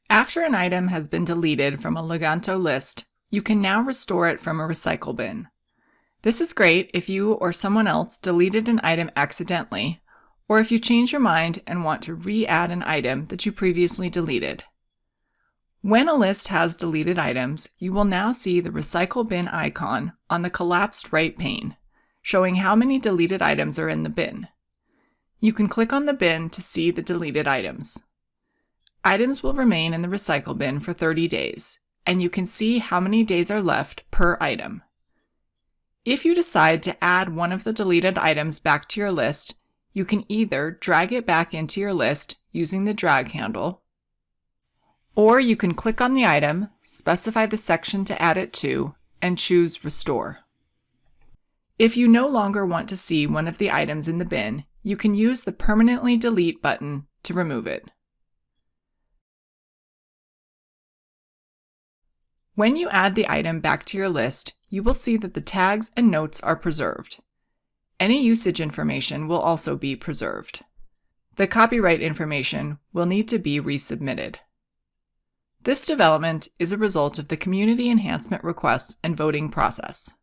After an item has been deleted from a Leganto list, you can now restore it from a recycle bin. This is great if you or someone else deleted an item accidentally, or if you change your mind and want to re-add an item that you previously deleted. When a list has deleted items, you will now see the recycle bin icon on the collapsed right pane, showing how many deleted items are in the bin. You can click on the bin to see the deleted items. Items will remain in the recycle bin for 30 days, and you can see how many days are left per item. If you decide to add one of the deleted items back to your list, you can either drag it back into your list using the drag handle, or you can click on the item, specify the section to add it to, and choose Restore. If you no longer want to see one of the items in the bin, you can use the Permanently Delete button to remove it. When you add the item back to your list, you will see that the tags and notes are preserved. Any usage information will also be preserved. The copyright information will need to be resubmitted. This development is a result of the community enhancement requests and voting process.